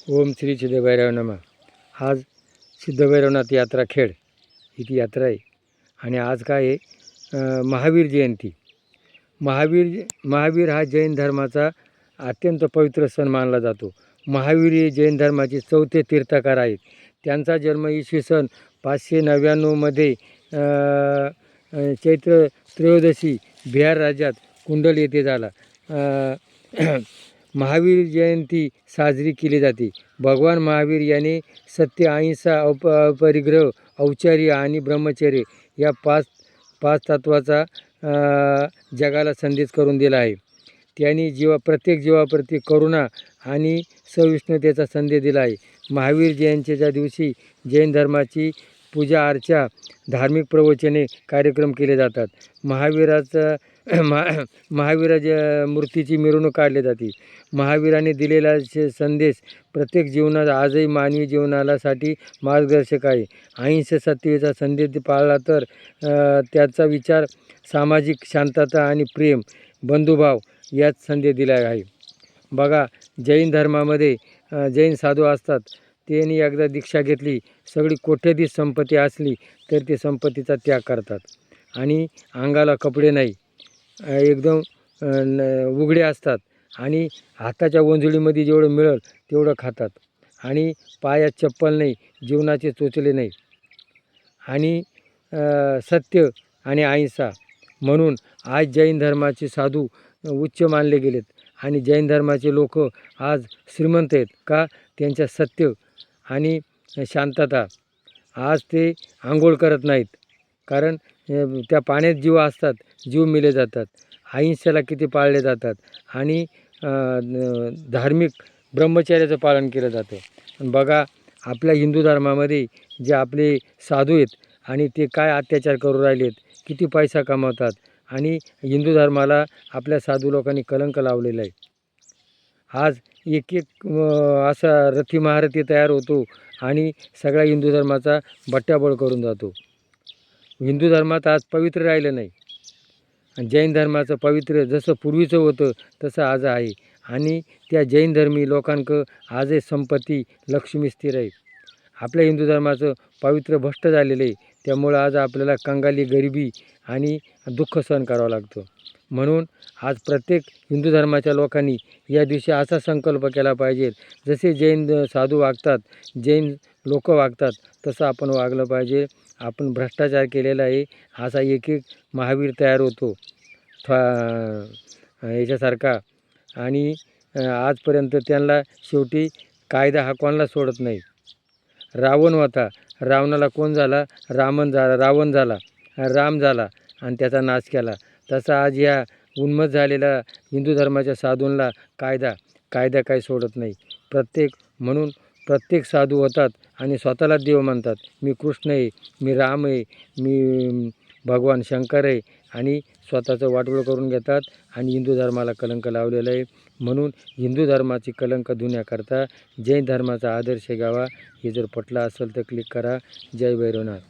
ओम श्री सिद्धभैरव नमः. आज सिद्धभैरवनाथ यात्रा खेड ही ती यात्रा आहे आणि आज काय आहे, महावीर जयंती. महावीर हा जैन धर्माचा अत्यंत पवित्र सण मानला जातो. महावीर हे जैन धर्माचे चौथे तीर्थकार आहेत. त्यांचा जन्म इसवी सन 599मध्ये चैत्र त्रयोदशी बिहार राज्यात कुंडल येथे झाला. महावीर जयंती साजरी केली जाते. भगवान महावीर याने सत्य, अहिंसा, अपरिग्रह, औचार्य आणि ब्रह्मचर्य या पाच तत्वाचा जगाला संदेश करून दिला आहे. त्यांनी प्रत्येक जीवाप्रती करुणा आणि सहिष्णुतेचा संदेश दिला आहे. महावीर जयंतीच्या दिवशी जैन धर्माची पूजा अर्चा, धार्मिक प्रवचने, कार्यक्रम केले जातात. महावीराच्या मूर्तीची मिरवणूक काढली जाते. महावीराने दिलेला संदेश प्रत्येक जीवनात आजही मानवी जीवनासाठी मार्गदर्शक आहे. अहिंसा सत्तेचा संदेश पाळला तर त्याचा विचार सामाजिक शांतता आणि प्रेम, बंधुभाव यात संदेश दिला आहे. बघा, जैन धर्मामध्ये जैन साधू असतात. त्यांनी एकदा दीक्षा घेतली, सगळी कोट्यधीश संपत्ती असली तर ते संपत्तीचा त्याग करतात आणि अंगाला कपडे नाही, एकदम उघडे असतात आणि हाताच्या वंजुळीमध्ये जेवढं मिळेल तेवढं खातात आणि पायात चप्पल नाही, जीवनाचे चोचले नाही आणि सत्य आणि अहिंसा म्हणून आज जैन धर्माचे साधू उच्च मानले गेलेत आणि जैन धर्माचे लोक आज श्रीमंत आहेत का? त्यांच्या सत्य आणि शांतता. आज ते आंघोळ करत नाहीत, कारण त्या पाण्यात जीव असतात, जीव मेले जातात. अहिंसेला किती पाळले जातात आणि धार्मिक ब्रह्मचर्याचं पालन केलं जातं. आणि बघा, आपल्या हिंदू धर्मामध्ये जे आपले साधू आहेत आणि ते काय अत्याचार करू राहिलेत, किती पैसा कमावतात आणि हिंदू धर्माला आपल्या साधू लोकांनी कलंक लावलेला आहे. आज एक असा रथी महारथी तयार होतो आणि सगळ्या हिंदू धर्माचा बट्ट्याबोळ करून जातो. हिंदू धर्मात आज पवित्र राहिलं नाही आणि जैन धर्माचं पवित्र जसं पूर्वीचं होतं तसं आज आहे आणि त्या जैन धर्मी लोकांकडं आजही संपत्ती, लक्ष्मी स्थिर आहे. आपल्या हिंदू धर्माचं पावित्र्य भ्रष्ट झालेलं आहे. त्यामुळं आज आपल्याला कंगाली, गरिबी आणि दुःख सहन करावं लागतं. म्हणून आज प्रत्येक हिंदू धर्माच्या लोकांनी या दिवशी असा संकल्प केला पाहिजे, जसे जैन साधू वागतात, जैन लोक वागतात, तसं आपण वागलं पाहिजे. आपण भ्रष्टाचार केलेला आहे, असा एक महावीर तयार होतो याच्यासारखा आणि आजपर्यंत त्यांना शेवटी कायदा हा कोणाला सोडत नाही. रावण होता, रावणाला कोण झाला? रावण झाला, राम झाला आणि त्याचा नाश केला. तसा आज या उन्मत्त झालेल्या हिंदू धर्माच्या साधूंना कायदा काही सोडत नाही. म्हणून प्रत्येक साधू होतात आणि स्वतःला देव म्हणतात. मी कृष्ण आहे, मी राम आहे, मी भगवान शंकर आहे आणि स्वतःचं वाटोळं करून घेतात आणि हिंदू धर्माला कलंक लावलेलं आहे. म्हणून हिंदू धर्माची कलंक धुण्याकरता जैन धर्माचा आदर्श घ्यावा. हे जर पटलं असेल तर क्लिक करा. जय भैरवनाथ.